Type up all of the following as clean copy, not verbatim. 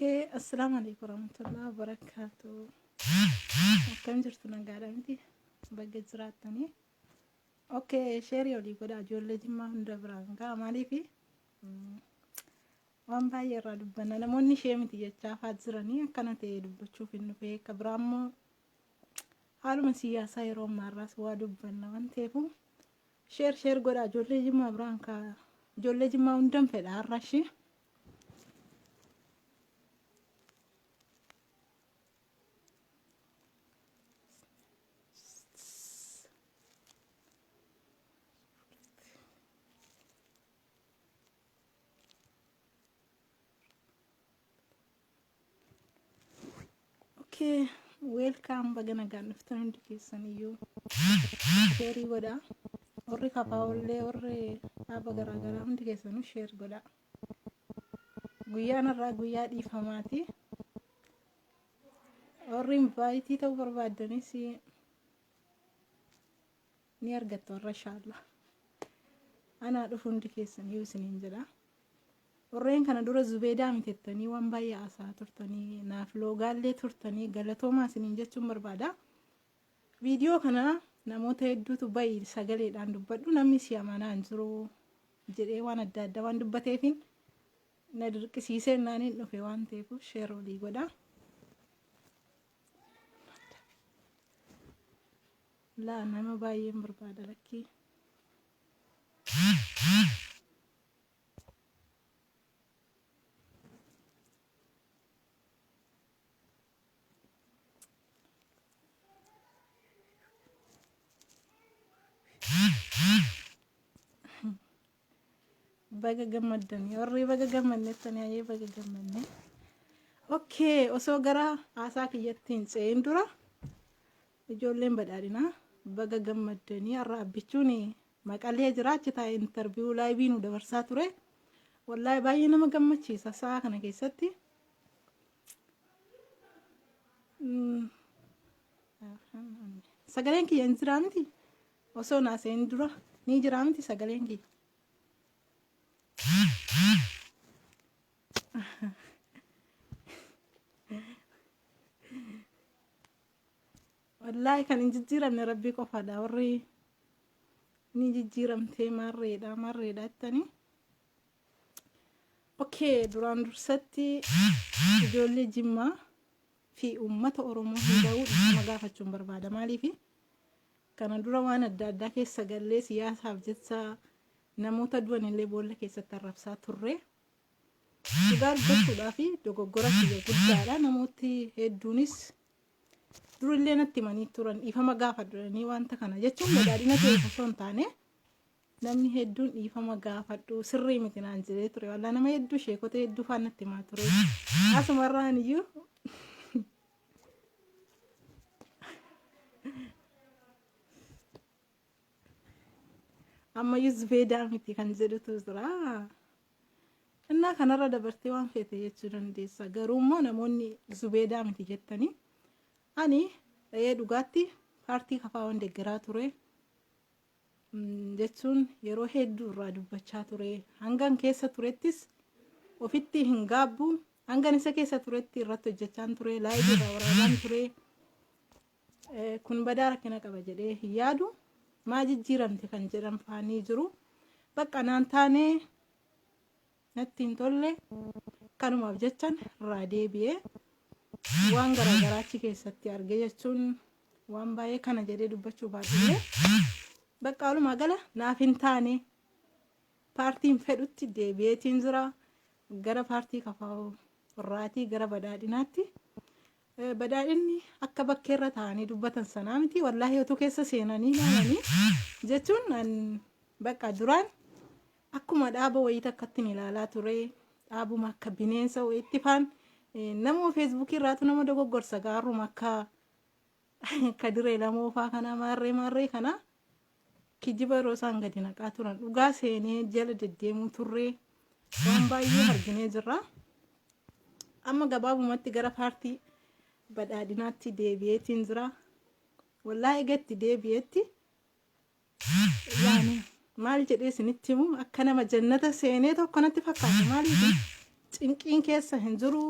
Okay, assalamu alaikum warahmatullahi wabarakatuh. Akkam jirtu nagaadha miti bagga jiraatanii. Okay, sheerii olii godha ijoollee Jimmaa hunda biraan ga'a maaliifi waan baay'ee irraa dubbanna namoonni ishee miti jechaa jiranii akkana ta'e dubbachuuf hin dhufee akka biraa immoo haaluma siyaasaa yeroo ammaarraas waa dubbanna waan ta'eefu sheer godha ijoollee Jimmaa biraan ka'a ijoollee Jimmaa hundan fedha har'ashi. Okay, welcome baga nagaan dhuftan hundi keessaniyyuu sheerii godha warri kafaa'ollee warri dhaaba garaagaraa hundi keessanuu sheer godha guyyaan irraa guyyaa dhiifamaati warri invaayitii ta'uu barbaaddanis ni argattu warra inshaallah anaa dhufu hundi keessaniyyuu isiniin jedha warreen kana dura Zubeedaa mitettanii waan baay'ee haasaa turtanii naaf loogaallee turtanii galatoomaa isiniin jechuun barbaada. Viidiyoo kana namoota hedduutu bayi sagaleedhaan dubbadhu namni si amanaa hin jiru jedhee waan adda addaa waan dubbateefin na dirqisiisee naaniin dhufe waan ta'eef sheer olii godha. Laa nama baay'een barbaada lakkii. Baga gammaddanii warri baga gammannettanii ayee baga gammanne. Okay, osoo gara haasaa kiyyatti hin ce'in dura ijoolleen badhaadhinaa baga gammaddanii har'a abbichuun maqalee jiraachi taa'e interviyuu laayivii nu dabarsaa ture. Wallaahi baay'ee nama gammachiisa sa'a kana keessatti. Sagaleen kiyya hin jiraa miti osoo naaseen dura ni jiraa miti sagaleen kiyya. Wallahi kan hin jijjiiramne rabbii qofaadha warri ni jijjiiramtee marreedha jettanii. Okay, duraan dursatti ijoollee Jimmaa fi uummata Oromoo hunda'uu dhimma gaafachuun barbaada maaliifi kana dura waan adda addaa keessa gallee siyaasaaf jecha namoota du'an illee boolla keessatti arrabsaa turre. Dhugaa dubbachuudhaa fi dogoggora kiyya guddaadha namooti hedduunis durillee natti himanii turan dhiifama gaafadhanii wanta kana jechuun badhaadhina ta'e osoo hin taane namni hedduun dhiifama gaafadhu sirrii miti naan jedhee ture wallaahi nama hedduu sheekota hedduu faan natti himaa ture asumarraan iyyuu ammayyuu Zubeedaa miti kan jedhutu jira innaa kanarra dabartee waan feete jechuu dandeessa garuu immoo namoonni Zubeedaa miti jettanii ani dhugaatti paartii kafaa'oon deeggaraa ture jechuun yeroo hedduu irraa dubbachaa ture hangan keessa turettis ofitti hin gaabbu hangan isa keessa turetti irratti hojjechaan ture laayivii irraa waraabaan ture kun badaa rakkina qaba jedhee hin yaadu maa jijjiiramte kan jedhan faanii jiru bakka naan taanee natti hin tolle kanumaaf jechan irraa deebi'ee waan garaagaraachi keessatti arge jechuun waan baay'ee kana jedhee dubbachuu baadhee bakka walumaa gala naaf hin taane paartiin fedhutti deebi'eetiin jira gara paartii kafaa'oo warraatii gara badhaadhinaatti badhaadhinni akka bakkeerra taa'anii dubbatan sanaa miti wallaahi otuu keessa seenanii ilaalanii jechuun bakka duraan akkuma dhaaba wayii takkatti ilaalaa ture dhaabuma akka bineensa wayiitti faan nama feesbuukii irraatu nama dogoggorsa gaarruma akka diree lamoofaa kana maarree kana kijiba yeroo isaan gadi naqaa turan dhugaa seenee jala deddeemuu turre waan baay'ee arginee jirra amma gabaabumatti gara paartii badhaadhinaatti deebi'eetiin jira wallaahi egetti deebi'eetti yaani maal jedhee isinitti himu akka nama jannata seenee tokko natti fakkaata maaliif cinqiin keessa hin jiru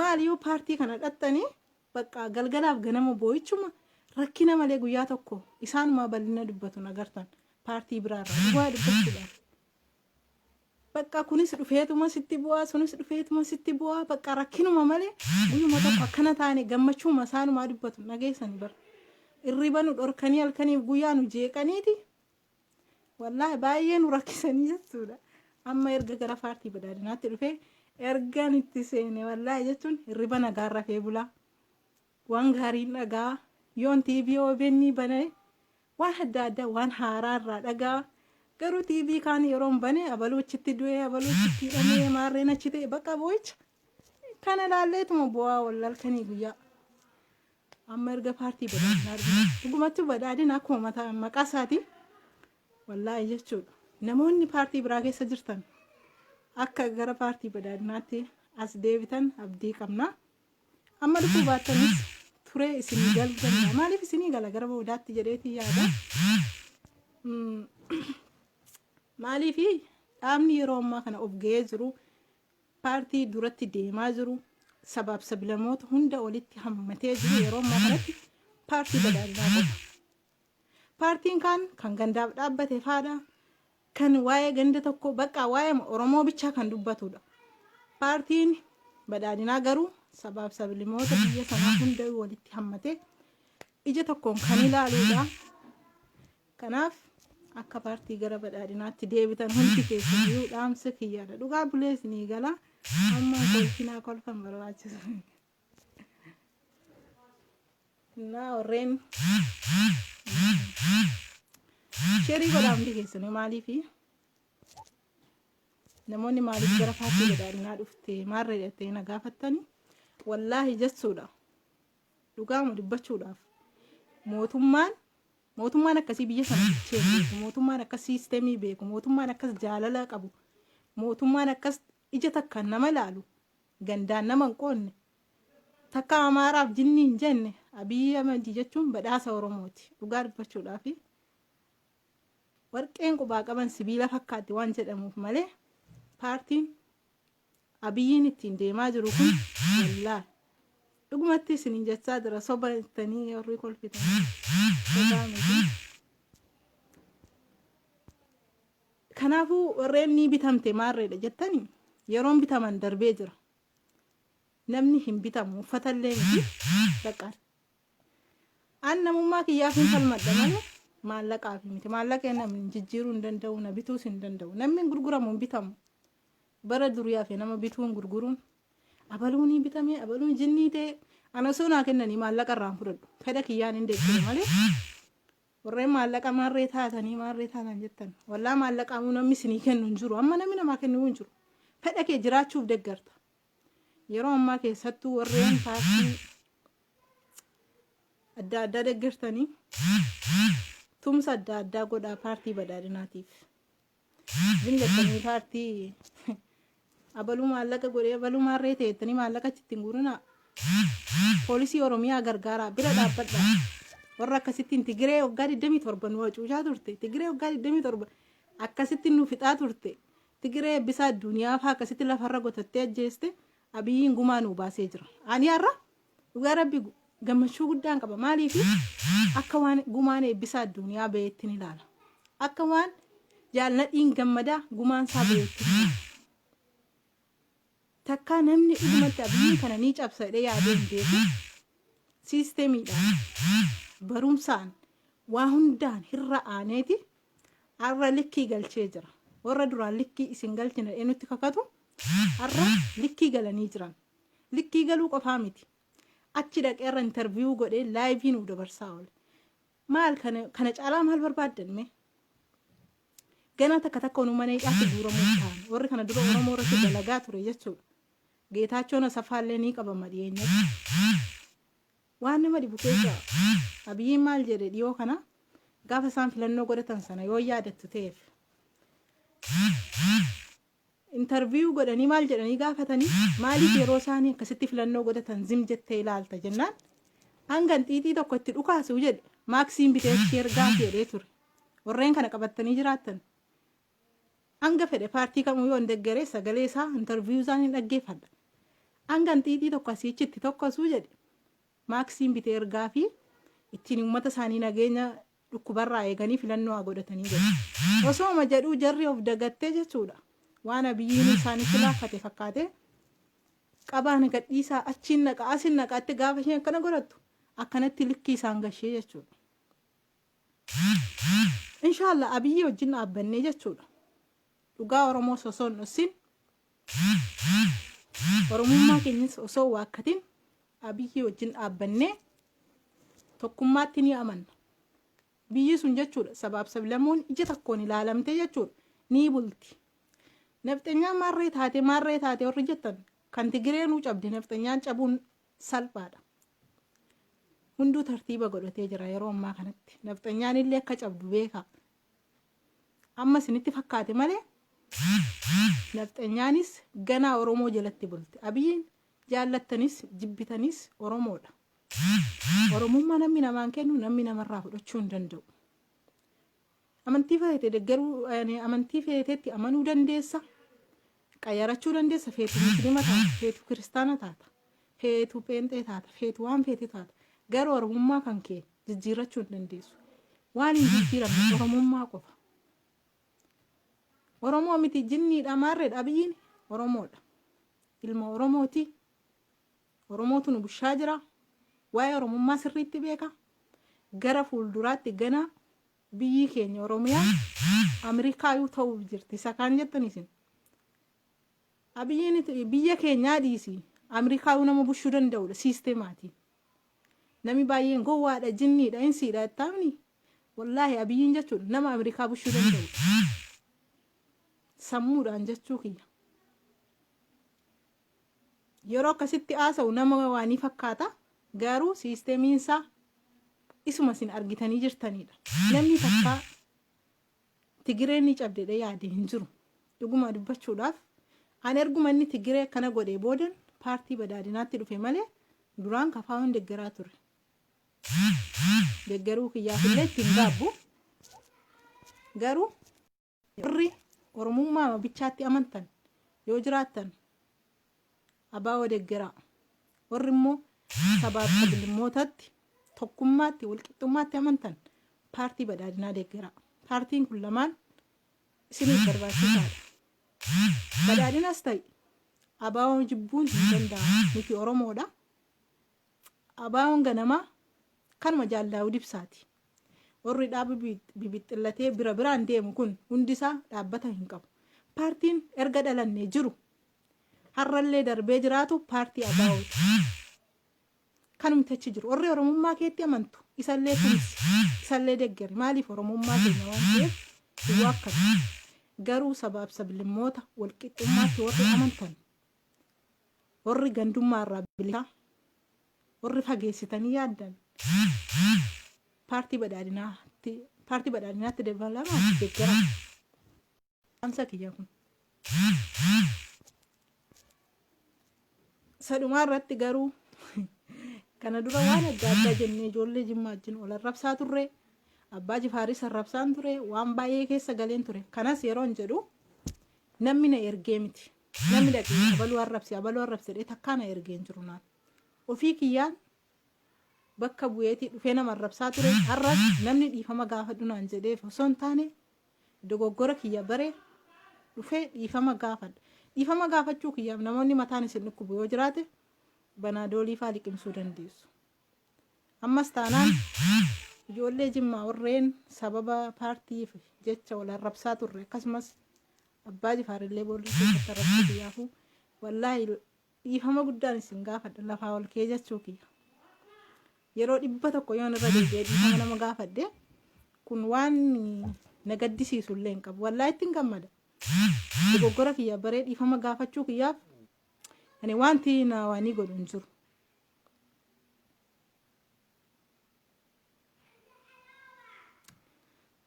maaliyyuu paartii kana dhattanii bakka galgalaaf ganama boo'ichuma rakkina malee guyyaa tokko isaanuma bal'ina dubbatu nagartan paartii biraarraa dhugaa dubbachuudhaaf. Bakka kunis dhufeetuma sitti bu'aa sunis dhufeetuma sitti bu'aa bakka rakkinuma malee guyyuma tokko akkana taane gammachuuma isaanuma dubbatu nageessanii bara. Irriba nu dhorkanii halkaniif guyyaa nu jeeqaniiti. Wallaahi baay'ee nu rakkisanii jechuudha. Amma erga gara paartii badhaadhinaatti dhufee ergaan itti seene wallaahi jechuun irriba nagaa rafee bulaa. Waan gaariin dhagaa yoon TV OBN banee waan adda addaa waan haaraa irraa dhagaa. Garuu TV kaan yeroon bane abaluu achitti du'ee abaluu achitti hidhamee maarreen achi ta'e bakka boo'icha. Kana ilaalleetuma bu'aa wallalkanii guyyaa. Amma erga paartii badhaadhinaa dhufee dhugumatti badhaadhina akkuma maqaa isaatii wallaahi jechuudha. Namoonni paartii biraa keessa jirtan akka gara paartii badhaadhinaatti as deebitan abdii qabna. Amma dhufuu baattanis turee isinii galuu danda'a. Maaliif isinii gala gara boodaatti jedheetii yaada. Maaliif dhaabni yeroo ammaa kana of ga'ee jiru paartii duratti deemaa jiru sabaaf sablamoota hunda walitti hammatee jiru yeroo ammaa kanatti paartii badhaadhinaa qofa. Paartiin kan gandaaf dhaabbate faadha. Kan waa'ee ganda tokko bakka waa'ee Oromoo bichaa kan dubbatudha. Paartiin badhaadhinaa garuu sabaaf sablamoota biyya sanaa hunda walitti hammatee ija tokkoon kan ilaaluudha. Kanaaf akka paartii gara badhaadhinaatti deebitan hundi keessaniyyuu dhaamsa kiyyaadha. Dhugaa buleessinii gala amma kolfinaa kolfan barbaachisu. Naa warreen sheerii godhaa hundi keessanii maaliifi namoonni maaliif gara paartii badhaadhinaa dhufte maarree dhattee na gaafattani wallaahi jechuudha. Dhugaama dubbachuudhaaf mootummaan akkasii biyya sana bichee beeku, mootummaan akkas siisteemii beeku, mootummaan akkas jaalala qabu, mootummaan akkas ija takkaan nama ilaalu, gandaan nama hin qoonne, takka Amaaraaf jinni hin jenne Abiyyi Ahmed jechuun badhaasa Oromooti. Dhugaa dubbachuudhaaf warqeen qubaa qaban sibiila fakkaatti waan jedhamuuf malee paartiin Abiyyiin ittiin deemaa jiru kun wallaahi dhugumatti isiniin jechaa jira soba ittanii warri kolfitanii. Kanaafuu warreen ni bitamte maarreedha jettanii yeroon bitaman darbee jira. Namni hin bitamu uffatallee miti dhaqaan. An namummaa kiyyaaf hin falmadha malee maallaqaaf miti. Maallaqa namni jijjiiruu hin danda'u, na bituus hin danda'u. Namni gurguramu hin bitamu. Bara durii hafe nama bituun gurguruun abaluun ni bitame abaluun jinnii ta'e ana sonaa kennanii maallaqa irraan fudhadhu. Fedha kiyyaan hin deeggire malee warreen maallaqa maarree taatan jettan wallaa maallaqaamuu namni isinii kennu hin jiru. Amma namni namaa kennu hin jiru. Fedha kee jiraachuuf deeggarta. Yeroo ammaa keessattuu warreen paartii adda addaa deeggartanii tumsa adda addaa godhaa paartii badhaadhinaatiif. Dingatanii paartii abaluu maallaqa godhee abaluu maarree ta'ettanii maallaqa achitti hin guurinaa. Poolisii Oromiyaa gargaaraa bira dhaabbadha. Warra akkasittiin Tigiree waggaa 27 nu wacuuchaa turte. Tigiree waggaa 27 akkasittiin nu fixaa turte. Tigiree eebbisaa addunyaa fa'aa akkasitti lafarra gotattee ajjeeste Abiyyiin gumaa nu baasee jira. Ani har'a dhugaa rabbi gammachuu guddaan qaba. Maaliif akka waan gumaan eebbisaa addunyaa baheetti ni ilaala. Akka waan jaalladhiin gammadaa gumaan isaa baheetti ni ilaala. Takkaa namni dhugumatti Abiyyiin kana ni cabsa jedhee yaadee hin beeku. Siisteemiidhaan barumsaan waa hundaan hirra aaneeti har'a likkii galchee jira. Warra duraan likkii isin galchina nutti kakatu har'a likkii galanii jiran. Likkii galuu qofaa miti. Achi dhaqeerra interviyuu godhee laayivii nu dabarsaa oole. Maal kana caalaa maal barbaaddanne? Ganaa takka onuma needhaatti duuramuu ta'an. Warri kana dura Oromoo irratti dalagaa ture jechuudha. Geetaachoon Asaffaallee ni qabama dhiyeenyatti. Waan nama dhibu keessa Abiyyiin maal jedhe dhiyoo kana gaafa isaan filannoo godhatan sana yoo yaadattu ta'eef. Interviyuu godhanii maal jedhanii gaafatanii maaliif yeroo isaanii akkasitti filannoo godhatan zim jettee ilaalta jennaan hangan xiixii tokko itti dhukaasuu jedhe maaksiin bitee ergaa jedhee ture. Warreen kana qabatanii jiraattan. Hanga fedhe paartii kamuu yoo hin deeggaree sagalee isaa interviyuu isaanii dhaggeeffadha. hangan xiixii tokko asiichitti tokkosuu jedhe maaksiin bitee ergaa fi ittiin uummata isaanii nageenya dhukkubarraa eeganii filannoo haa godhatanii jedhe osooma jedhuu jarri of dagattee jechuudha waan abiyyiin isaanitti laaffate fakkaate qabaan gadhiisaa achiin naqa asiin naqaatti gaafa isheen akkana godhattu akkanatti likkii isaan gashee jechuudha. Inshaallah abiyyi wajjin dhaabbannee jechuudha. Dhugaa Oromoo osoo hin dhossin Oromummaa keenyas osoo waakkatiin abiyyi wajjin dhaabbannee tokkummaatti ni amanna. Biyyi sun jechuudha sabaaf sablammoon ija tokkoon ilaalamte jechuudha ni bulti. Nafxanyaan maarree taate warri jettan kan Tigireenuu cabde nafxanyaan cabuun salphaadha. Hunduu tartiiba godhatee jira yeroo ammaa kanatti. Nafxanyaan illee akka cabdu beeka. Amma isinitti fakkaate malee nafxanyaanis ganaa Oromoo jalatti bulti. Abiyyiin jaallattanis jibbitanis Oromoodha. Oromummaa namni namaan kennu namni namarraa fudhachuu hin danda'u. Amantii feete deeggaruu amantii feetetti amanuu dandeessa. Qayyarachuu dandeessa feetu muslima taata, feetu kiristaana taata, feetu pheenxee taata, feetu waan feete taata. Garuu Oromummaa kan kee jijjiirrachuu hin dandeessu. Waan hin jijjiiramne Oromummaa qofa. Oromoo miti jinniidha maarreedha abiyyiin Oromoodha. Ilma Oromooti. Oromootu nu bushaa jira. Waa'ee Oromummaa sirriitti beeka. Gara fuulduraatti gana biyyi keenya Oromiyaa Ameerikaayuu ta'uuf jirti. Isa kaan jettan isin. Abiyyiin biyya keenyaa dhiisi. Ameerikaayuu nama bushuu danda'udha siisteemaatiin. Nami baay'een gowwaadha jinniidha insiidha ittaamni. Wallaahi abiyyiin jechuudha nama Ameerikaa bushuu danda'udha. Sammuudhaan jechuu kiyya. Yeroo akkasitti haasa'u nama waanii fakkaata. Garuu siisteemiin isaa isuma isin argitanii jirtanidha. Namni takka Tigireen ni cabdedha yaade hin jiru. Dhuguma dubbachuudhaaf ani erguma inni Tigiree kana godhee boodan paartii badhaadhinaatti dhufe malee duraan kafaawwan deeggaraa ture. Deeggaruu kiyyaaf illee ittiin gaabbu. Garuu warri Oromummaa bichaatti amantan yoo jiraattan abaa'oo deeggaraa. Warri immoo sabaaf sablammootatti tokkummaatti walqixxummaatti amantan paartii badhaadhinaa deeggaraa. Paartiin kun lamaan isiniif barbaachisaadha. Badhaadhinas ta'e abaa'oon jibbuun hin danda'amu nuti Oromoodha. Abaa'oon ganamaa kanuma jaallawuu dibsaati. Warri dhaaba bibixxillatee bira biraan deemu kun hundisaa dhaabbata hin qabu. Paartiin erga dhalannee jiru har'allee darbee jiraatu paartii abaa'ooti. Kanumti achi jiru. Warri Oromummaa keetti amantu isallee kunis isallee deeggari. Maaliif Oromummaa keenya waan ta'eef duwwaa akkana. Garuu sabaaf sablammoota walqixxummaatti warri amantan warri gandummaarraa bilisa warri fageessitanii yaaddan paartii badhaadhinaatti dabalamaa deeggara. Ansa kiyya kun. Sadumaa irratti garuu kana dura waan adda addaa jennee ijoollee Jimmaa wajjin ol arrabsaa turre. Abbaa Jifaaris arrabsaan ture waan baay'ee keessa galeen ture. Kanas yeroo hin jedhu namni na ergee miti. Namni dhaqee abaluu arrabse takkaa na ergee hin jiru naan. Ofii kiyyaan bakka bu'eetii dhufee nama arrabsaa ture. Har'as namni dhiifama gaafadhu naan jedheef osoo hin taane dogoggora kiyya baree dhufee dhiifama gaafadha. Dhiifama gaafachuu kiyyaaf namoonni mataan isin dhukkubu yoo jiraate banaadoolii faa liqimsuu dandeessu. Ammas taanaan ijoollee Jimmaa warreen sababa paartiif jecha wal arrabsaa turre akkasumas abbaa Jifaarillee boolli keessatti arrabsuu kiyyaafuu wallaahi dhiifama guddaan isin gaafadha lafaa ol kee jechuu kiyya. Yeroo 100 yoon irra deebi'ee dhiifama nama gaafadhe kun waan na gaddisiisu illee hin qabu. Wallaahi ittiin gammada. Dogoggora kiyya baree dhiifama gaafachuu kiyyaaf ani wanti na waanii godhu hin jiru.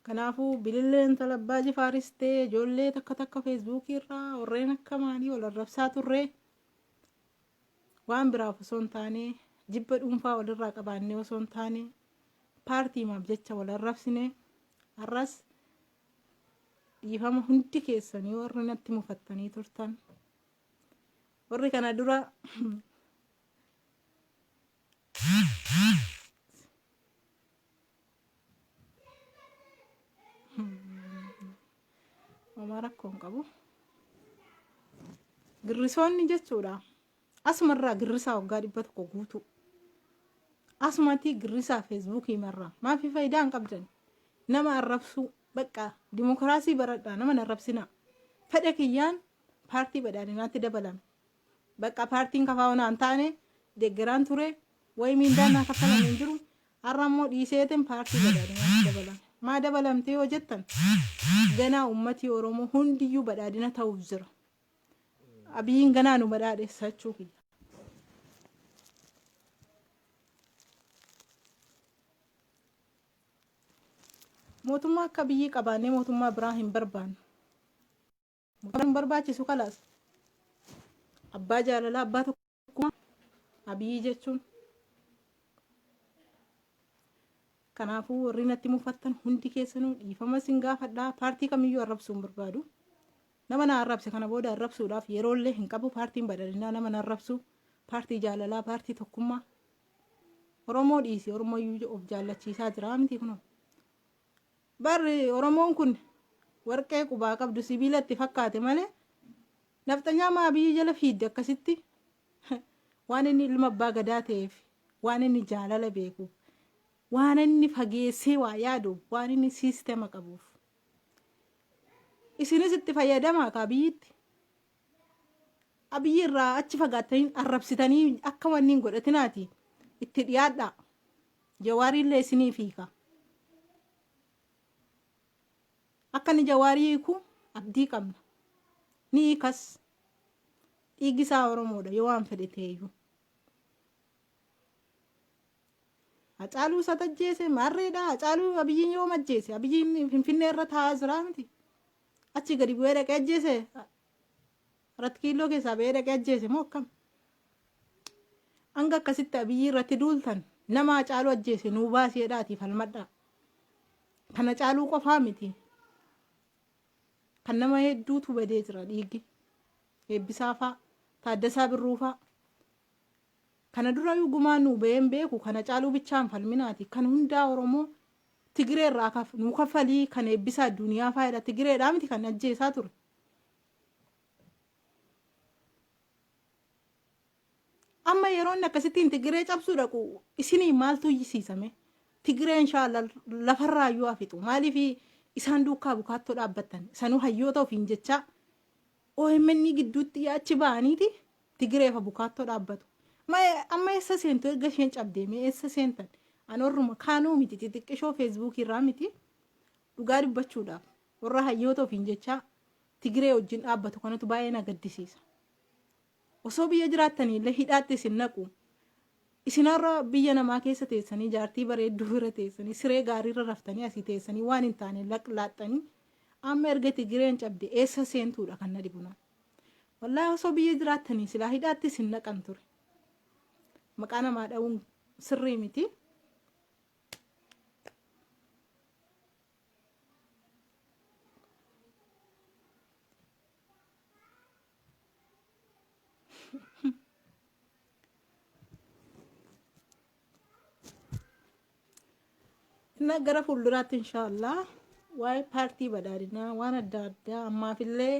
Kanaafuu bililleen talabbaa Jifaaris ta'e ijoollee takka feesbuukii irraa warreen akka maalii wal arrabsaa turre waan biraaf osoo hin taane jibba dhuunfaa walirraa qabaannee osoo hin taane paartiimaaf jecha wal arrabsine har'as dhiifama hundi keessanii warri natti mufattanii turtan warri kana dura homaa rakkoo hin qabu. Girrisoonni jechuudha asumarraa girrisaa waggaa 100 guutuu asumatti girrisaa feesbuukii marraa maafi faayidaa hin qabdan nama arrabsuu bakka dimokiraasii baradhaa nama arrabsina fedha kiyyaan paartii badhaadhinaatti dabalan bakka paartiin kafaa'una hin taane deeggaraan ture wayi miindaan naa kaffalamu hin jiru har'a immoo dhiiseetiin paartii badhaadhinaatti dabalan maa dabalamtee yoo jettan ganaa ummatii Oromoo hundiyyuu badhaadhina ta'uuf jira. Abiyyiin ganaa nu badhaadheessa jechuu kiyya. Mootummaa akka biyyi qabaannee mootummaa biraa hin barbaannu. Mootummaan barbaachisu kalaas. Abbaa jaalalaa abbaa tokkummaa Abiyyi jechuun. Kanaafuu warri natti mufattan hundi keessanuu dhiifama sin gaafadhaa paartii kamiyyuu arrabsuu hin barbaadu. Nama na arrabse kana booda arrabsuudhaaf yeroollee hin qabu paartiin badhaadhinaa nama na arrabsu paartii jaalalaa paartii tokkummaa Oromoo dhiisi Oromoyyuu of jaallachiisaa jira miti kunoo. Barri Oromoon kun warqee qubaa qabdu sibiila itti fakkaate malee naftanyaa maa biyyi jala fiidde akkasitti waan inni ilma abbaa gadaa ta'eef waan inni jaalala beekuuf waan inni fageessee waa yaaduuf waan inni siistema qabuuf. Isinis itti fayyadamaa ka biyyitti. Abiyyi irraa achi fagaattanii arrabsitanii akka wanni hin godhatinaati itti dhiyaadhaa. Jawaariillee isinii fiika. Akka ni jawaarii hiiku abdii qabna. Ni hiikas. Dhiigisaa Oromoodha yoo waan fedhe ta'eyyuu. Hacaaluu isa tajjeese maarreedha. Hacaaluu Abiyyiin yoo majjeese Abiyyiin Finfinnee irra taa'aa jira miti. Achi gadi bu'ee dhaqee ajjeese 4 kiiloo keessaa ba'ee dhaqee ajjeese moo akkam? Hanga akkasitti Abiyyi irratti duultan nama Hacaaluu ajjeese nuu baaseedhaati falmadhaa. Kana Hacaaluu qofaa miti. Kan nama hedduutu badee jira dhiigi. Eebbisaa fa'a, Taaddasaa Birruu fa'a. Kana dura gumaan nuu ba'een beeku kana Hacaaluu bichaan falminaati. Kan hundaa Oromoo Tigiree irraa nuu kaffalii kan eebbisaa addunyaa faayidha. Tigireedhaa miti kan ajjeesaa ture. Amma yeroon akkasittiin Tigiree cabsuu dhaqu isinii maaltu yisiisame? Tigiree inshaalla lafarraayyuu hafixu. Maaliif isaan duukaa bukaattoo dhaabbattan? Sanuu hayyoota ofiin jecha OMN gidduutti yaachi ba'aniiti Tigireefa bukaattoo dhaabbatu. Amma eessa seentu erga isheen cabdeeme eessa seentan? Anorruma kaanuu miti xixiqqishoo feesbuukii irraa miti dhugaa dubbachuudhaaf warra hayyoota ofiin jecha Tigiree wajjin dhaabbatu kanatu baay'ee na gaddisiisa. Osoo biyya jiraattaniillee hidhaatti isin naqu. Isinarra biyya namaa keessa teessanii jaartii bareedduu bira teessanii siree gaariirra raftanii asii teessanii waan hin taane laaxxanii amma erga Tigireen cabde eessa seentuudha kan na dhibuna. Wallaahi osoo biyya jiraattanii silaa hidhaatti isin naqan ture. Maqaa namaa dha'uun sirrii miti. Inna gara fuulduraatti inshallah waa'ee paartii badhaadhinaa waan adda addaa ammaafillee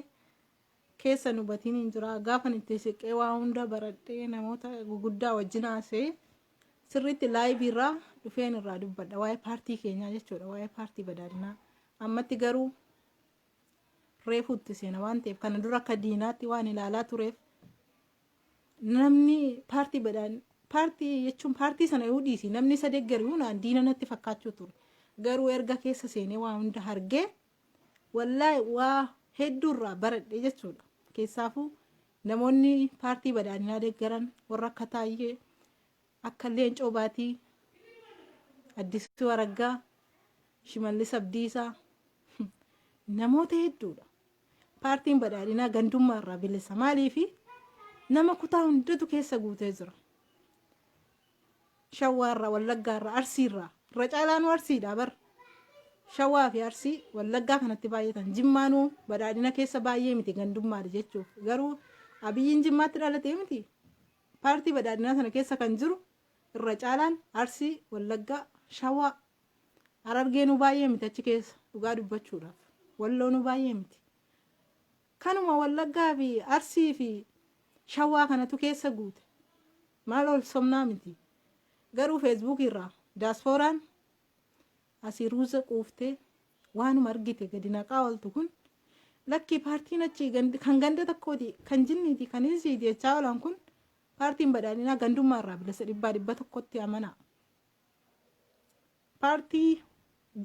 keessa nu batiin hin jira. Gaafan itti siqee waa hunda baradhee namoota guguddaa wajjin haasee sirriitti laayivii irraa dhufeen irraa dubbadha waa'ee paartii keenyaa jechuudha waa'ee paartii badhaadhinaa. Ammatti garuu reefuutti seena waan ta'eef kana dura akka diinaatti waan ilaalaa tureef namni paartii badhaadhinaa paartii jechuun paartii sana yoo dhiisi namni isa deeggaru naan diina natti fakkaachuu ture. Garuu erga keessa seenee waa hunda argee wallaahi waa hedduurraa baradhe jechuudha. Keessaafuu namoonni paartii badhaadhinaa deeggaran warra akka Taayyee akka Leencoo Baatii Addisuu Araggaa Shimallis Abdiisaa namoota hedduudha. Paartiin badhaadhinaa gandummaarraa bilisa maaliifi nama kutaa hundatu keessa guutee jira. Shawwaarraa Wallaggaarraa Arsiirraa irra caalaanuu Arsiidha bar. Shawwaa fi Arsii Wallaggaa kanatti baay'atan Jimmaanuu badhaadhina keessa baay'ee miti gandummaadha jechuuf. Garuu Abiyyiin Jimmaatti dhalatee miti. Paartii badhaadhinaa sana keessa kan jiru irra caalaan Arsii, Wallaggaa, Shawaa, Harargee nu baay'ee miti achi keessa dhugaa dubbachuudhaaf. Walloo nu baay'ee miti. Kanuma Wallaggaa fi Arsii fi Shawaa kanatu keessa guute. Maal ol somnaa miti. Garuu feesbuuk irraa daasfooraan asii ruuza quuftee waanuma argite gadi naqaa ooltu kun lakkii paartiin achi kan ganda tokkooti kan jinniiti kan isiiti jechaa oolan kun paartiin badhaadhinaa gandummaa irraa bilisa 100% amanaa. Paartii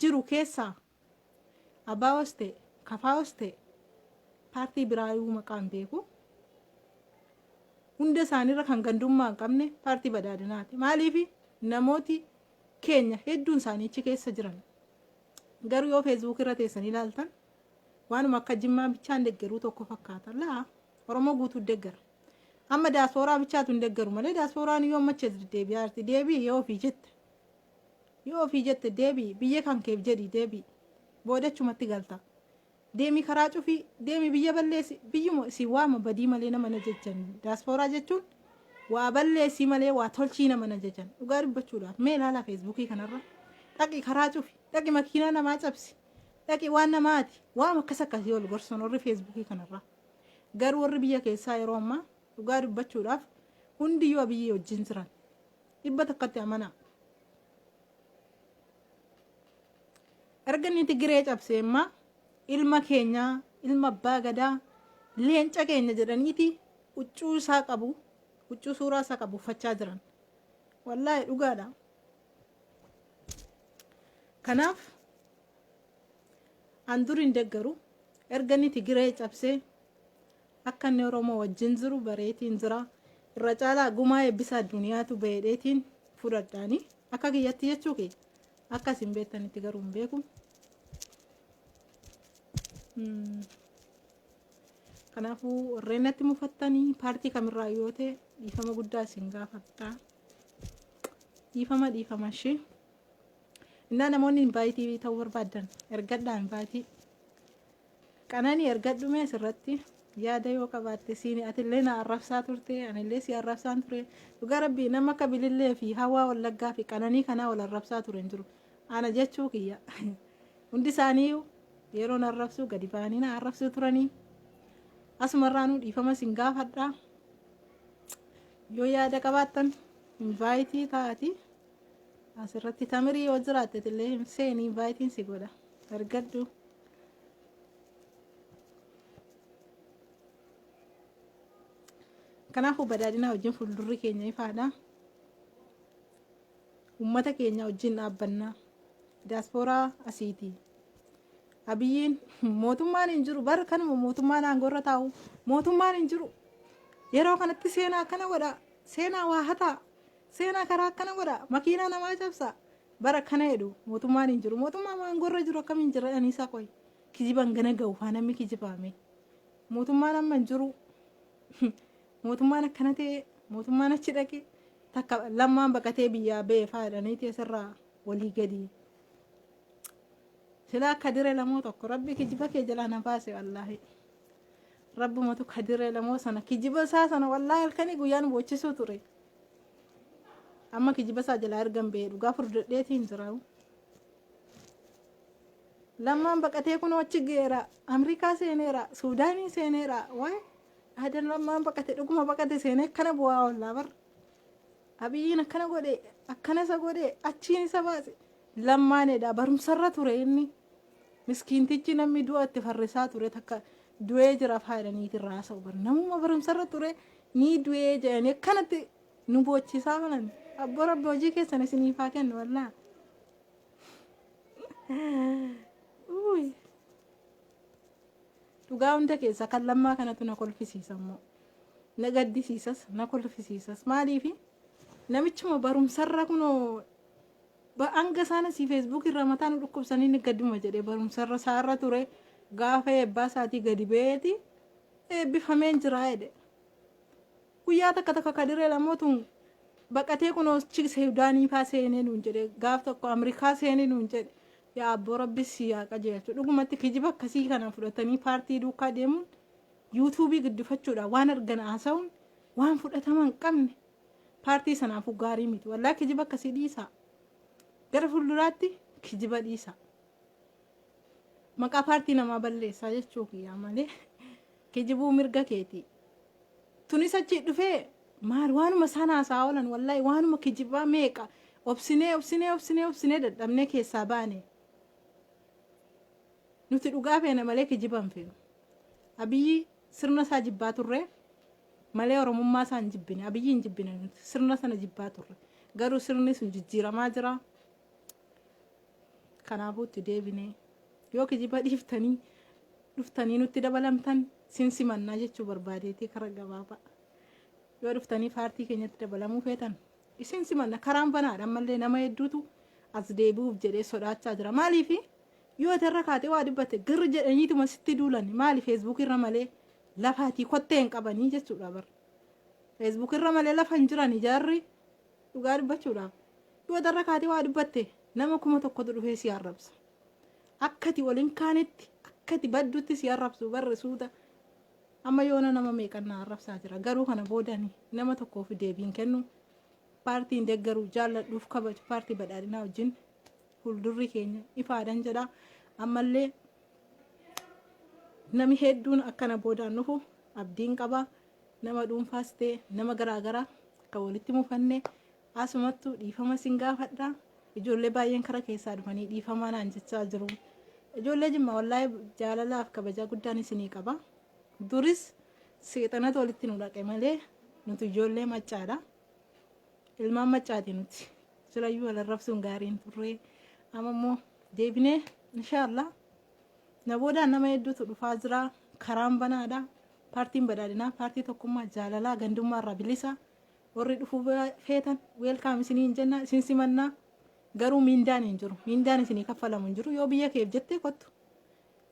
jiru keessaa Abaawos ta'e Kafaawos ta'e paartii biraayuu maqaan beeku hunda isaaniirra kan gandummaa hin qabne paartii badhaadhinaati. Maaliif namooti keenya hedduun isaanii achi keessa jiran. Garuu yoo feesbuuk irra teessanii ilaaltan waanuma akka Jimmaa bichaan deeggaruu tokko fakkaata. Laa Oromoo guutuu deeggara. Amma daasfooraa bichaatu hin deeggaru malee daasfooraan yoo machees deebi'aa jirti. Deebii yoo ofii jette deebii biyya kan keef jedhi deebii boodachumatti galta. Deemii karaa cufii deemii biyya balleessi biyyuma si waama badii malee nama na jechan. Daasfooraa jechuun waa balleessii malee waa tolchii nama na jechan. Dhugaa dubbachuudhaaf mee ilaalaa feesbuukii kanarra dhaqi karaa cufi dhaqi makiinaa namaa cabsi dhaqi waan namaati waam akkasii ol gorsan warri feesbuukii kanarra. Garuu warri biyya keessaa yeroo ammaa dhugaa dubbachuudhaaf hundiyyuu biyyi wajjin jiran 100% amanaa. Erga inni Tigiree cabsee immaa ilma keenyaa ilma abbaa gadaa leenca keenya jedhaniiti huccuu isaa qabu huccuu suuraa isaa qabu uffachaa jiran. Wallaahi dhugaadha. Kanaaf an dur hin deeggaru erga inni Tigiree cabsee akka inni Oromoo wajjin jiru bareetiin jira. Irra caalaa gumaa eebbisa addunyaatu baheedheetiin fudhadhaanii akka kiyyatti jechuu kee akkas hin beektanitti garuu hin beeku. Kanaafuu warreen natti mufattanii paartii kamirraa yoo ta'e dhiifama guddaa isin gaafadha. Dhiifama ishee. Innaa namoonni invaayitii ta'uu barbaadan ergadhaa invaayitii. Qananii ergadhume asirratti yaada yoo qabaatte siin atillee na arrabsaa turte anillee si arrabsaan ture. Dhugaa rabbii nama akka Bilillee fi Hawaa Wallaggaa fi Qananii kanaa wal arrabsaa ture hin jiru. Ana jechuu kiyya. Hundi isaanii yeroo na arrabsuu gadi ba'anii na arrabsuu turanii. Asumarraanuu dhiifama isin gaafadha. Yoo yaada qabaattan invaayitii taati asirratti tamirii yoo jiraatte illee seenii invaayitiin si godha. Ergadhu. Kanaafuu badhaadhinaa wajjin fuuldurri keenya ifaadha. Uummata keenya wajjin dhaabbannaa. Diyaaspooraa asiiti. Abiyyiin mootummaan hin jiru bara kanuma mootummaan aangoorra taa'u mootummaan hin jiru. Yeroo kanatti seenaa akkana godha. Seenaa waa hataa. Seenaa karaa akkana godha. Makiinaa namaa cabsa. Bara kana jedhu mootummaan hin jiru. Mootummaan aangoorra jiru akkamiin jiranii isaa qoy. Kijiban gana ga'u faanamni kijibaame. Mootummaan amma hin jiru. Mootummaan akkana ta'e mootummaan achi dhaqe takka lammaan baqatee biyyaa ba'ee faayidhaniiti asirraa walii gadi. Sila akka diree lamoo tokko rabbi kijiba kee jalaa na baase wallaahi. Rabbumatu kadiree lamoo sana kijiba isaa sana wallaahi halkanii guyyaan boochisuu ture. Amma kijiba isaa jalaa ergan ba'ee dhugaa furdadheetiin jiraatu. Lammaan baqatee kun achi geera Amrikaa seeneera Suudaanii seeneera waay. Adan lammaan baqate dhuguma baqate seenee akkana bu'aa ollaa bar. Abiyyiin akkana godhe akkana isa godhe achiin isa baase lammaaneedha barumsarra ture inni. Miskiintichi namni du'a itti farrisaa ture takka du'ee jira faayidaniiti irraa haasa'u bar. Namuma barumsarra ture ni du'ee jedhanii akkanatti nu boochisaa malan. Abboo rabbi hojii keessan isiniif haa kennu wallaa. Dhugaa hunda keessa kan lammaa kanatu na kolfisiisa immoo. Na gaddisiisas na kolfisiisas maaliifi namichuma barumsarra kunoo hanga isaan asii feesbuuk irra mataan dhukkubsanii ni gadduma jedhee barumsarra saarra ture gaafa eebbaa isaatii gadi ba'eeti eebbifameen jiraa jedhe. Guyyaa takka kadiree lamootuun baqatee kunoo Suudaanii faa seenee nuun jedhe gaaf tokko Amrikaa seenee nuun jedhe. Yaa abboo rabbis yaa qajeelchu dhugumatti kijiba akkasii kana fudhatanii paartii duukaa deemuun yuutuubii guddifachuudha waan argan haasa'uun waan fudhatama hin qabne paartii sanaafuu gaarii miti. Wallaahi kijiba akkasii dhiisaa. Gara fuulduraatti kijiba dhiisaa. Maqaa paartii namaa balleessaa jechuu kiyyaa malee kijibuu mirga keeti. Tunis achi dhufee maal waanuma isaan haasaa oolan wallaahi waanuma kijibaa meeqa obsinee dadhabnee keessaa baane. Nuti dhugaa feena malee kijiban feenu. Abiyyi sirna isaa jibbaa turre malee oromummaa isaa hin jibbine. Abiyyi hin jibbine nuti sirna sana jibbaa turre. Garuu sirni sun jijjiiramaa jira. Kanaafuu itti deebinee yoo kijiba dhiiftanii dhuftanii nutti dabalamtan sinsimannaa jechuu barbaadeetii karaa gabaabaa. Yoo dhuftanii paartii keenyatti dabalamuu feetan isin simanna karaan banaadha ammallee nama hedduutu as deebi'uuf jedhee sodaachaa jira. Maaliif yoo irra kaatee waa dubbate girri jedhaniituma sitti duulan maali feesbuuk irra malee lafaatii kottee hin qabanii jechuudha bar. Feesbuuk irra malee lafa hin jiran ijaarri dhugaa dubbachuudhaaf yoo irra kaatee waa dubbatte nama 1,000 dhufee si arrabsa. Akkati waliin kaanetti akkati badduutti si arrabsu barre suuta. Amma yoona nama meeqannaa arrabsaa jira. Garuu kana boodani nama tokkoof deebiin kennu paartiin deeggaruu jaalladhuuf kabaju paartii badhaadhinaa wajjin fuuldurri keenya ifaadhan jedha. Ammallee nami hedduun akkana boodaan dhufu abdiin qaba. Nama dhuunfaas ta'e nama garaagaraa akka walitti mufannee asumattuu dhiifama sin gaafadha. Ijoollee baay'een karaa keessaa dhufanii dhiifamaa naan jechaa jiru. Ijoollee Jimmaa wallaahi jaalalaaf kabajaa guddaan isinii qaba. Duris seexanatu walitti nu dhaqe malee nuti ijoollee maccaadha. Ilmaan maccaati nuti. Sirayyuu wal arrabsuun gaariin turre. Amma immoo deebinee inshaallah na boodaan nama hedduutu dhufaa jira. Karaan banaadha. Paartiin badhaadhinaa paartii tokkummaa jaalalaa gandummaa irraa bilisa. Warri dhufuu feetan weelkaam isiniin jenna isin simannaa. Garuu miindaan hin jiru. Miindaan isinii kaffalamu hin jiru. Yoo biyya keef jettee kottu.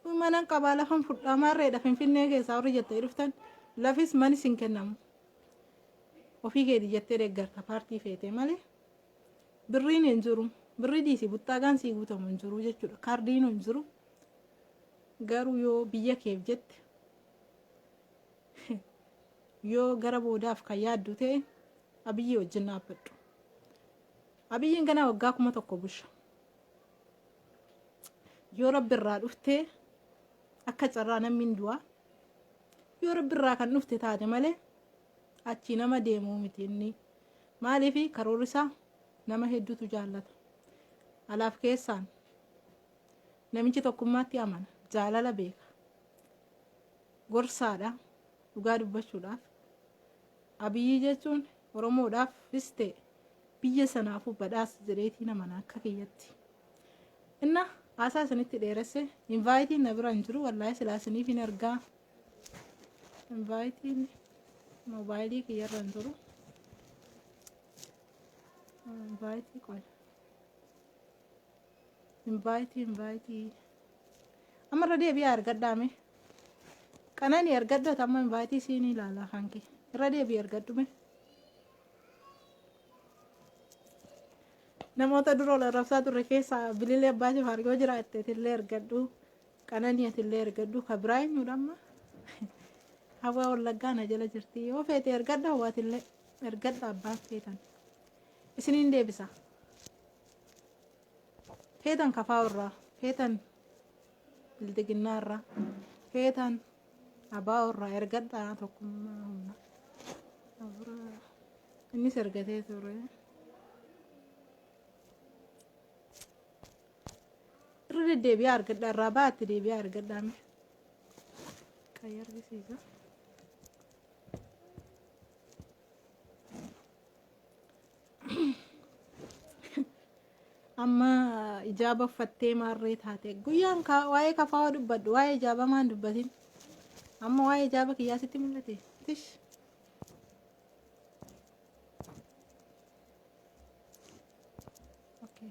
Mana qabaa lafan fudhamaarreedha Finfinnee keessaa warri jettee dhuftan lafis mani sin kennamu. Ofii keeti jettee deeggarta paartii feetee malee birriin hin jiru. Birrii dhiisii buttaagaan sii guutamu hin jiru jechuudha. Kaardiin hin jiru. Garuu yoo biyya keef jette yoo gara boodaaf kan yaaddu ta'e Abiyyi wajjin dhaabbadhu. Abiyyiin ganaa waggaa 1,000 busha. Yoo rabbi irraa dhuftee akka carraa namni hin du'a. Yoo rabbi irraa kan dhufte taate malee achi nama deemuu miti inni. Maaliif karoorri isaa nama hedduutu jaallata. Alaaf keessaan namichi tokkummaatti amana. Jaalala beeka. Gorsaadha. Dhugaa dubbachuudhaaf. Abiyyi jechuun Oromoodhaafis ta'e biyya sanaafuu badhaasa jedheetii nama akka kiyyatti. Inna haasaa isinitti dheeresse invaayitiin na bira hin jiru wallaahi silaa isiniif hin argaa. Invaayitiin moobaayilii kiyyarra hin jiru. Invaayitii qola. Invaayitii. Ammarra deebi'aa argadhaame. Qananii argadhata amma invaayitii siin ilaalaa hanqi. Irra deebi'aa argadhume. Namoota dura ol arrabsaa turre keessaa Bililee Abbaa Jifaar yoo jiraatteetillee argadhu. Qananiitillee argadhu. Kabiraan eenyudha amma? Hawaa Wallaggaa na jala jirti. Yoo feete argadha hawaatillee argadha abbaan feetan. Isiniin deebisa. Feetan Kafaa irraa, feetan Bildiginnaa irraa, feetan Abaa irraa argadha tokkummaa humna. Innis argatee ture. Irra deddeebi'aa argadha irraa baatti deebi'aa argadhaame. Kan argisiisa. Amma ijaaba uffattee maarree taate guyyaan waa'ee Kafaa dubbadhu waa'ee ijaaba maan dubbatin. Amma waa'ee ijaaba kiyyaa sitti mul'ate. Tish. Okay.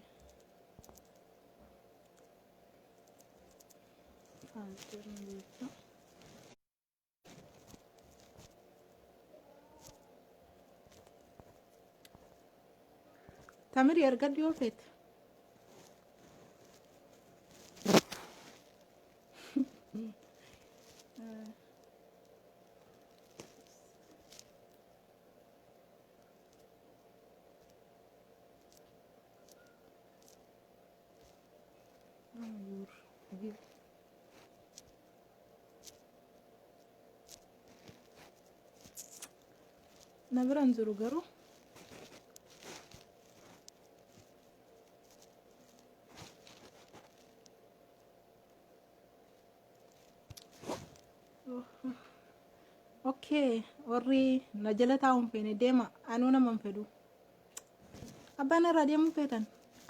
Tamiri argadhu yoo feete. na biran jiru garuu okay warri na jala taa'uun feene deema anuu naman fedhu abbaan irraa deemuu feetan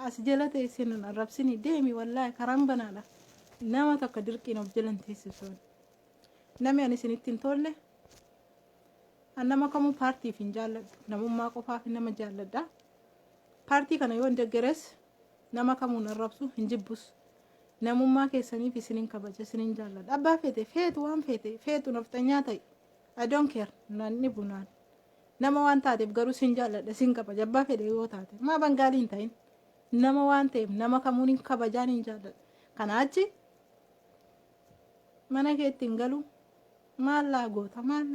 as jala teessin hin arrabsini deemi wallaahi karaan banaadha nama tokko dirqiin of jalan teessisuun namni ani isinitti hin tolle an nama kamuu paartiif hin jaalladhu namummaa qofaaf nama jaalladha paartii kana yoo hin deggeres nama kamuu hin arrabsu hin jibbus namummaa keessaniif isinin kabaja isinin jaalladha abbaa feete feetu waan feetu naftanyaa ta'e I don't care nanni bunaan nama waan taateef garuu sin jaalladha sin kabaja abbaa fedhe yoo taate maa bangaaliin ta'in nama waan ta'eef nama kamuun hin kabajaan hin jaalladha kana achi mana keetti hin galu maal laa goota maal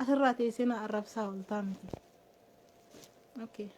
asirraa teessina arrabsaa oltaa miti okay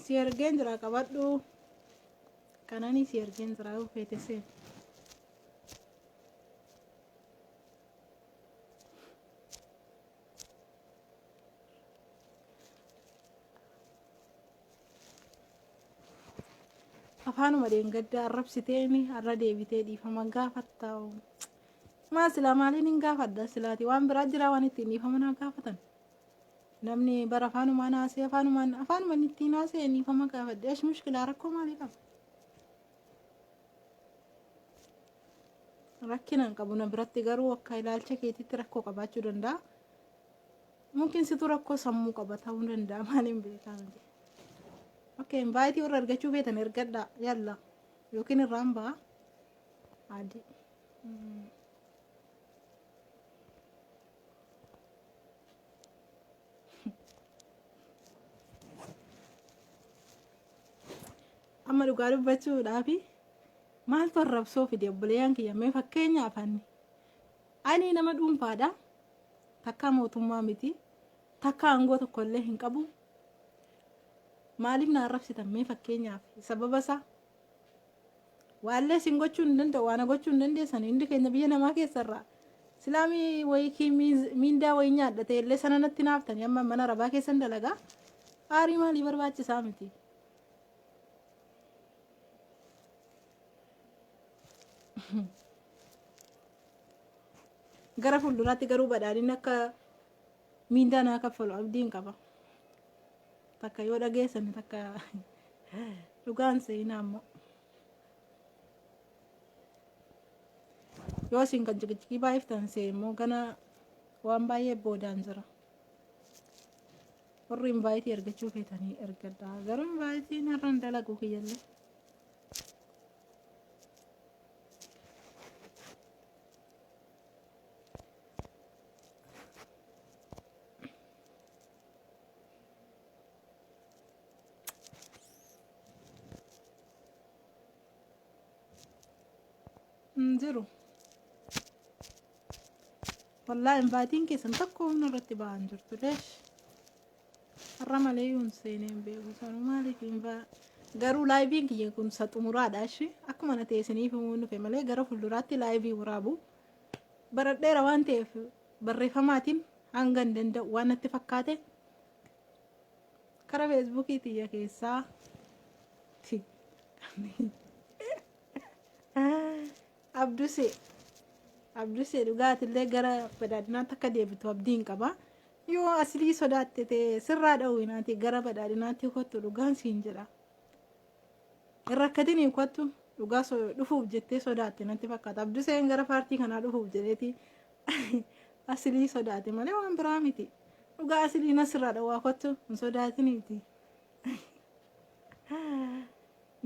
si ergeen jira qabadhu kanani si ergeen jira feete seen afaanuma deengadda arrabsiteeni arra deebitee dhiifama gaafattaa maa silaa maaliin hin gaafadha silaati waan biraa jira waan ittiin dhiifama naa gaafatan namni bara afaanuma naasee afaanuma ittiin naasee dhiifama gaafadhe ash mushkilaa rakkoo maalii qaba rakkinaan qabu na biratti garuu akka ilaalcha keetitti rakkoo qabaachuu danda'a mungkin situ rakkoo sammuu qaba ta'uu danda'a maaliin beekaa miti okay invaayitii warra argachuu feetan ergadha yalla yookiin irraan ba'a adii amma dhugaa dubbachuudhaafi maaltu arrabsoo fide obboleeyyan kiyya mee fakkeenyaaf ani nama dhuunfaadha takka mootummaa miti takka aangoo tokkollee hin qabu maaliif na arrabsitan mee fakkeenyaaf sababa isaa waallee sin gochuu hin danda'u waan gochuu hin dandeessan hundi keenya biyya namaa keessarraa silaamii wayii miindaa wayii nyaadhate illee sana natti naaftanii amma mana rabaa keessan dalagaa aarii maalii barbaachisaa miti gara fuulduraatti garuu badhaadhinni akka miindaa naa kaffalu abdiin qaba takka yoo dhageessan takka dhugaan seenaa ammoo yoo isin kan jigichigii baay'iftan see immoo gana waan baay'ee boodaan jira warri invaayitii argachuu feetanii ergadha garuu invaayitiin har'an dalaguu kiyyallee jiru wallahi invaayitiin keessan tokko humna irratti ba'an jirtu leesh har'a malee yuun seeneen beeku sanu maaliif garuu laayiviin kiyya kun saxumuraadha ishi akkuma na teessiniif himuu dhufe malee gara fuulduraatti laayivii waraabu baradheera waan ta'eef barreeffamaatiin hanga hin danda'u waan natti fakkaate kara feesbuukii tiyya keessaa abdusee dhugaatillee gara badhaadhinaatti akka deebitu abdiin qaba yoo aslii sodaatte ta'e sirraa dha'uinaati gara badhaadhinaatti kottu dhugaan siin jedha irra akkatiin kottu dhugaa dhufuuf jettee sodaatte natti fakkaata abduseen gara paartii kanaa dhufuuf jedheeti aslii sodaate malee waan biraa miti dhugaa aslii nasirraa dhawaa kottu hin sodaatiniiti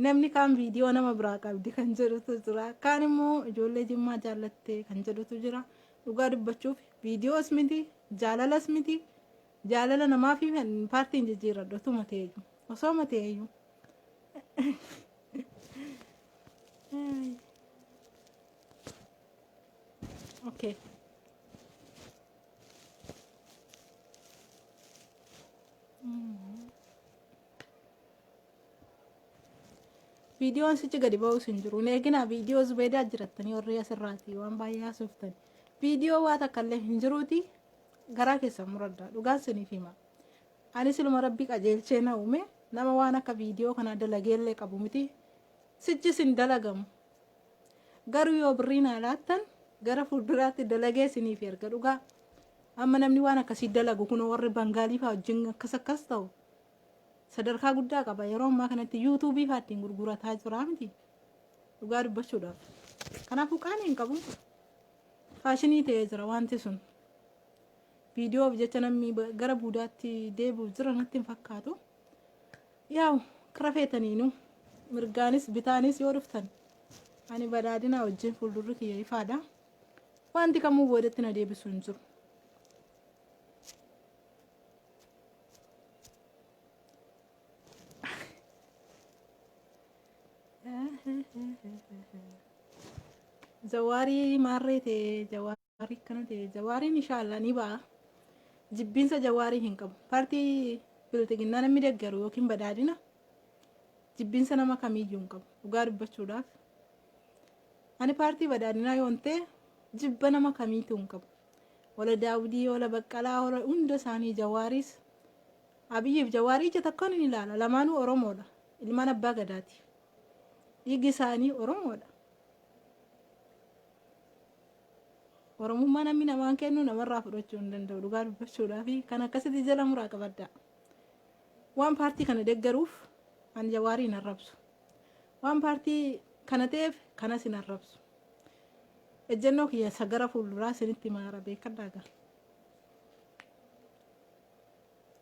namni kaan viidiyoo nama biraa qabdi kan jedhutu jira, kaan immoo ijoollee Jimmaa jaallattee kan jedhutu jira. Dhugaa dubbachuuf viidiyoos miti, jaalalas miti, jaalala namaa fi paartiin jijjiiradhu otuma ta'eyyuu osoo mateeyyuu. Okay. Viidiyoon sichi gadi ba'us hin jiru. Eegina viidiyoo Zubeedaa jirattanii warri asirraati waan baay'ee haasoftan. Viidiyoo waa takka illee hin jiruuti garaa keessan muraddaa dhugaan siniif hima. Ani siluma rabbi qajeelchee na uume nama waan akka viidiyoo kana dalageellee qabu miti. Sichis hin dalagamu. Garuu yoo birrii naa laattan gara fuulduraatti dalagee siniif erga dhugaa. Amma namni waan akkasii dalagu kun warri Bangaalii fa'aa wajjin akkas ta'u. Sadarkaa guddaa qaba yeroo ammaa kanatti yuutuubii fa'aatiin gurgurataa jira miti dhugaa dubbachuudhaaf. Kanaafuu qaanii hin qabu. Faashinii ta'ee jira wanti sun. Viidiyoof jecha namni gara buudaatti deebi'u jira natti hin fakkaatu. Yaa'u kara feetaniinu mirgaanis bitaanis yoo dhuftan ani badhaadhina wajjin fuuldurri kiyya ifaadha. Wanti kamuu boodatti na deebisu hin jiru. Jawaarii maarree ta'e jawaarii kana ta'e jawaariin inshaallah ni ba'a. Jibbinsa jawaarii hin qabu. Paartii biltiginnaa namni deeggaru yookiin badhaadhina jibbinsa nama kamiiyyuu hin qabu. Dhugaa dubbachuudhaaf. Ani paartii badhaadhinaa yoon ta'e jibba nama kamiitu hin qabu. Wala Daawudii, wala Baqqalaa, wala hunda isaanii Jawaariis. Abiyyiif Jawaarii ija takkaan ni ilaala. Lamaanuu Oromoodha. Ilmaan abbaa gadaati. Dhiigni isaanii Oromoodha. Oromummaa namni namaan kennu namarraa fudhachuu hin danda'u dhugaa dubbachuudhaaf kan akkasitti jala muraa qabadda. Waan paartii kana deeggaruuf an Jawaarii hin arrabsu. Waan paartii kana ta'eef kanas hin arrabsu. Ejjennoo kiyya sagara fuulduraa isinitti maara beekadhaa gaa.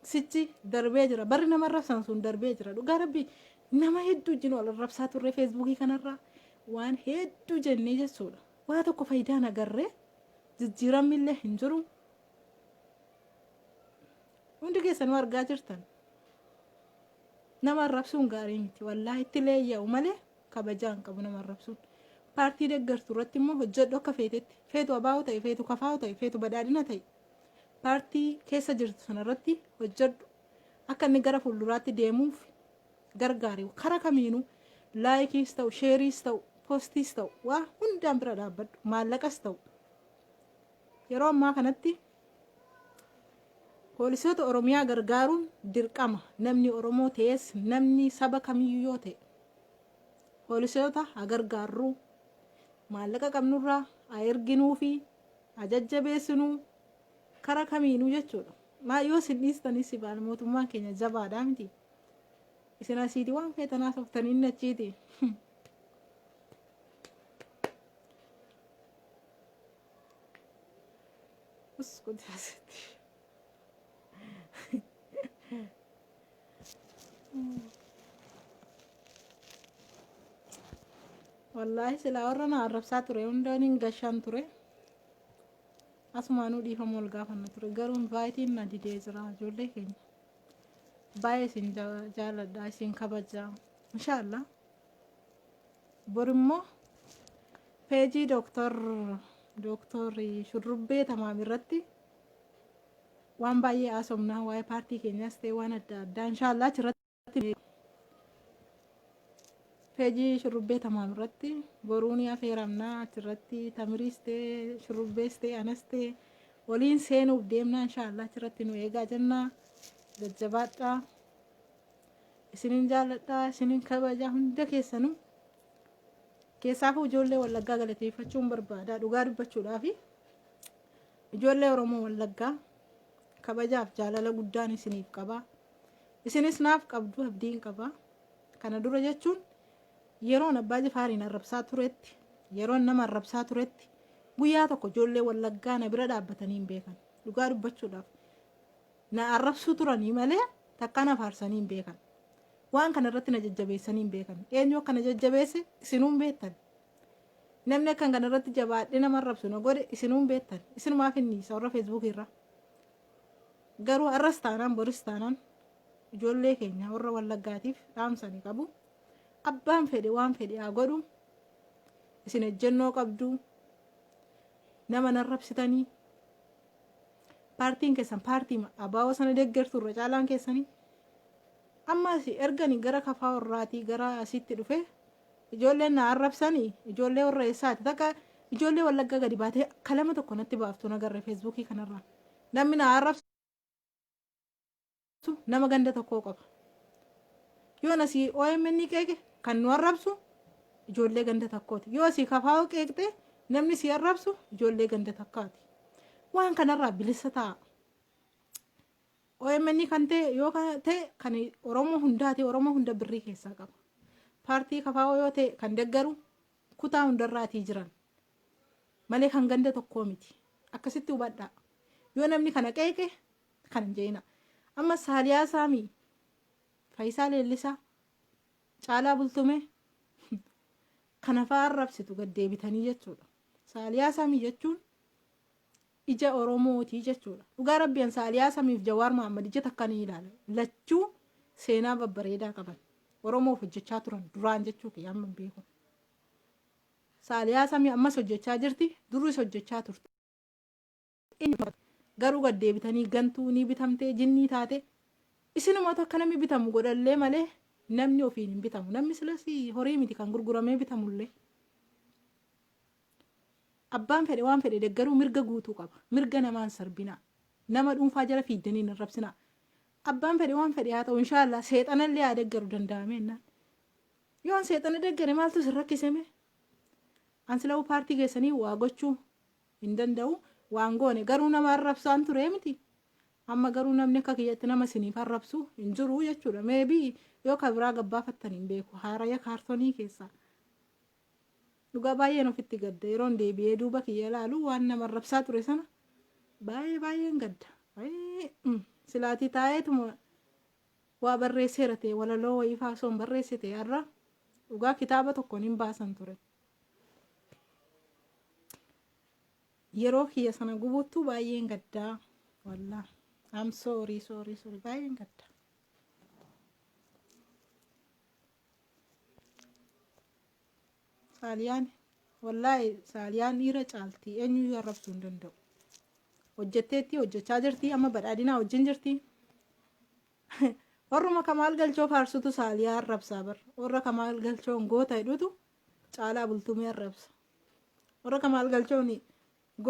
Sichi darbee jira. Barri nama arrabsan sun darbee jira. Dhugaa rabbii nama hedduu wajjin wal arrabsaa turre feesbuukii kanarraa waan hedduu jennee jechuudha. Waa tokko faayidaan agarree jijjiiramillee hin jiru. Hundi keessanuu argaa jirtan. Nama arrabsuun gaarii miti. Wallaahi itti leeyya'u malee kabajaan qabu nama arrabsuun. Paartii deeggartu irratti immoo hojjedhu akka feetetti. Feetu abaa'u ta'e, feetu kafaa'u ta'e, feetu badhaadhina ta'e. Paartii keessa jirtu sanarratti hojjedhu akka inni gara fuulduraatti deemuuf gargaari. Karaa kamiinuu laayikiis ta'u, sheeriis ta'u, poostiis ta'u, waa hundaan bira dhaabbadhu. Maallaqas ta'u. Yeroo ammaa kanatti poolisoota Oromiyaa gargaaruun dirqama. Namni Oromoo ta'es namni saba kamiyyuu yoo ta'e poolisoota haa gargaarru. Maallaqa qabnurraa haa erginuu fi haa jajjabeessinuu karaa kamiinuu jechuudha. Yoo isin dhiistanis baala mootummaan keenya jabaadhaa miti. Isin asiiti waan feetanaa softanii inni achiiti. Wallaahi silaa warra na arrabsaa ture hundaan hin gashaan ture. Asumaanuu dhiifama ol gaafanna ture. Garuu invaayitiin na didee jira ijoollee keenya. Baay'ee isin jaaladha isin kabajaa. Inshaallah. Bor immoo peejii dooktorri Shurrubbee Tamaam irratti waan baay'ee haasofnaa waa'ee paartii keenyaas ta'e waan adda addaa inshaallah achirratti peejii Shurrubbee Tamaam irratti boruu ni affeeramnaa achirratti Tamiriis ta'e Shurrubbees ta'e anas ta'e waliin seenuuf deemnaa inshaallah achirratti nu eegaa jennaa. Jajjabaadhaa. Isinin jaaladhaa isinin kabajaa hunda keessanuu. Keessaafuu ijoollee Wallaggaa galateeffachuun barbaada dhugaa dubbachuudhaaf. Ijoollee Oromoo Wallaggaa kabajaaf jaalala guddaan isiniif qaba. Isinis naaf qabdu abdiin qaba. Kana dura jechuun yeroon abbaa Jifaariin arrabsaa turetti, yeroon nama arrabsaa turetti guyyaa tokko ijoollee Wallaggaa na bira dhaabbatanii hin beekan. Dhugaa dubbachuudhaaf. Na arrabsuu turanii malee takka na faarsanii hin beekan. waan kana irratti na jajjabeessanii hin beekan. Eenyu akkana jajjabeesse isinuun beektan. Namni akkan kana irratti jabaadhee nama arrabsu na godhe isinuun beektan. Isinumaaf inni isa warra feesbuukii irra. Garuu har'as taanaan boris taanaan ijoollee keenya warra wallaggaatiif dhaamsanii qabu. Abbaan fedhe waan fedhe haa godhu. Isin ejjennoo qabdu. Nama narrabsitanii. Paartiin keessan paartii abaawoo sana deeggartu irra caalaan keessanii. Ammas erganii gara kafaa warraatii gara asitti dhufe ijoolleen na arrabsanii ijoollee warra eessaati takka ijoollee wallaggaa gadi baatee kalama tokko natti baaftu nagarre feesbuukii kanarraa namni na arrabsu nama ganda tokkoo qaba yoo nasi OMN qeeqe kan nu arrabsu ijoollee ganda tokkooti yoo si kafaa qeeqte namni si arrabsu ijoollee ganda tokkaati waan kanarraa bilisa ta'a. OMN kan ta'e yoo ta'e kan Oromoo hundaati Oromoo hunda birrii keessaa qaba. Paartii kafaa yoo ta'e kan deeggaru kutaa hundarraatii jiran malee kan ganda tokkoo miti. Akkasitti hubadhaa. Yoo namni kana qeeqe kan jeena. Amma Saaliyaa Saamii Faayisaa Leellisaa Caalaa Bultumee kana fa'aa arrabsitu gad deebitanii jechuudha. Saaliyaa Saamii jechuun ija Oromooti jechuudha. Dhugaa Rabbiin Saaliyaa Saamiif Jawaar Mohaammed ija takka ni ilaala. Lachuu seenaa babbareedaa qaban. Oromoof hojjechaa turan duraan jechuu kiyyaamman beeku. Saaliyaa Saamii ammas hojjechaa jirti. Duris hojjechaa turte. Garuu gad deebitanii gantuu ni bitamtee jinnii taate. Isinumatu akka namni bitamu godhallee malee namni ofiin hin bitamu. Namni silas horii miti kan gurguramee bitamullee. Abbaan fedhe waan fedhe deeggaruu mirga guutuu qaba. Mirga namaan sarbina. Nama dhuunfaa jala fiiddanii hin arrabsina. Abbaan fedhe waan fedhe haa ta'u inshaallah seexanallee haa deeggaru danda'ame ennaan. Yoon seexana deeggare maaltu sin rakkiseme? Ansilawu paartii keessanii waa gochuu hin danda'u waan goone garuu nama arrabsaan ture miti. Amma garuu namni akka kiyyatti nama siniif arrabsu hin jiru jechuudha. Meebii yoo ka biraa gabbaafattan hin beeku. Haaraya kaartonii keessaa. Dhugaa baay'een ofitti gadda yeroon deebi'ee duuba kiyya ilaalu waan nama arrabsaa ture sana baay'een gadda. Silaatii taa'eetuma waa barreesseera ta'e walaloo wayii faasoon barreessite har'a dhugaa kitaaba tokkoon hin baasan ture. Yeroo kiyya sana gubuttu baay'een gaddaa wallaa. I'm sorry baay'een gadda. Saaliyaan wallaahi Saaliyaan dhiira caalti eenyuyyuu arrabsuu hin danda'u. Hojjetteetti hojjechaa jirti amma badhaadhinaa wajjin jirti. Warruma Kamaal Galchoo faarsutu Saaliyaa arrabsaa bar. Warra Kamaal Galchoon goota hidhutu Caalaa Bultumee arrabsa. Warra Kamaal Galchoon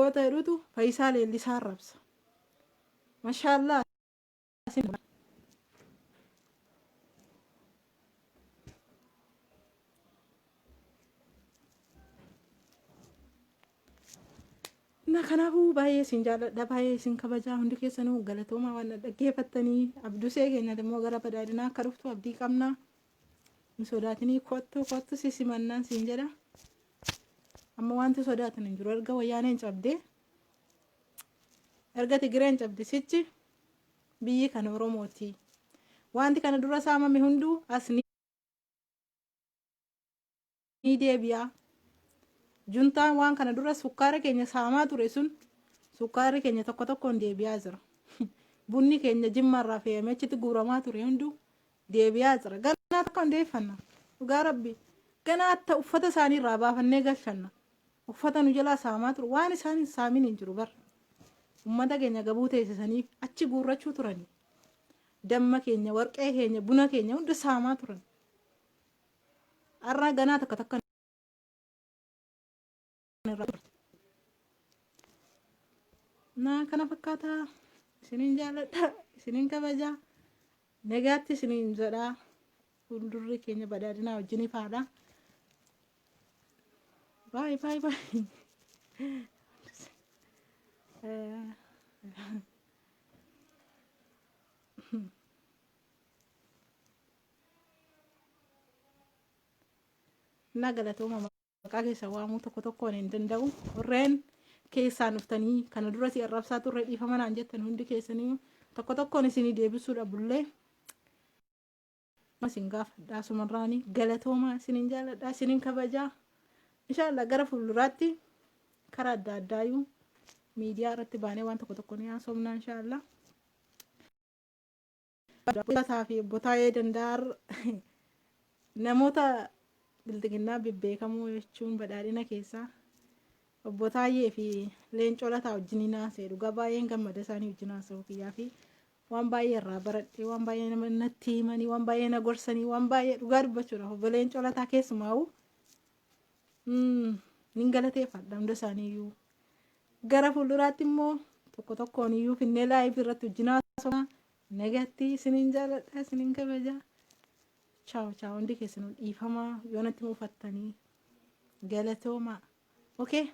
goota hidhutu Faayisaa Leellisaa arrabsa. Mashaallaa. Na kanaafuu baay'ee isin jaalladha baay'ee isin kabajaa hundi keessanuu galatooma waan dhaggeeffattanii abdusee keenya immoo gara badhaadhinaa akka dhuftu abdii qabna. Hin sodaatinii kottu sisimannaan siin jedha. Amma wanti sodaatan hin jiru erga wayyaaneen cabdee erga Tigireen cabde sichi biyyi kan Oromooti. Wanti kana dura saamame hunduu as ni deebi'a. Juntaan waan kana dura sukkaara keenya saamaa ture sun sukkaarri keenya tokko tokkoon deebi'aa jira. Bunni keenya jimmaarraa fe'amee achitti guuramaa ture hunduu deebi'aa jira. Ganaa tokko hundeeffanna. Dhugaa Rabbi ganaa akka uffata isaanii irraa baafannee galchanna. Uffata nu jalaa saamaa ture waan isaan hin saamin hin jiru bar. Uummata keenya gabuu teessisanii achi guurrachuu turani. Damma keenya warqee keenya buna keenya hunda saamaa turan. Har'a ganaa takka takka Nah kana fakkaata isiniin jaalladha isiniin kabajaa nagaatti isiniin jedha fuuldurri keenya badhaadhinaa wajjin ifaadha. Bye. Na galatooma maqaa keessa waamuu tokko tokkoon hin danda'u. Warreen keessaan dhuftanii kana dura si arrabsaa turre dhiifamanaan jettan hundi keessanii tokko tokkoon isinii deebisuudha bullee isin gaafadhaa sumarraanii galatoomaa isinin jaaladhaa isinin kabajaa inshaallah gara fuulduraatti karaa adda addaayyuu miidiyaa irratti baanee waan tokko ni haasofna inshaallah. Abbotaa fi abbotaayee dandaar namoota bildiginnaa bebbeekamoo jechuun badhaadhina keessaa abbotaayee fi leencoo lataa wajjin haasa'e dhugaa baay'een gammada isaanii wajjin haasa'uu kiyyaa fi waan baay'ee irraa baradhee waan baay'ee natti himanii waan baay'ee na gorsanii waan baay'ee dhugaa dubbachuudhaaf obbo Leencoo Lataa keessumaa'u nin galateeffadha hunda isaaniiyyuu gara fuulduraatti immoo tokkoon iyyuu finnee laayif irratti wajjin haasofna nagatti isinin jaaladha isinin kabajaa chaaw hundi keessanuu dhiifamaa yoo natti muufattanii galatoomaa okay.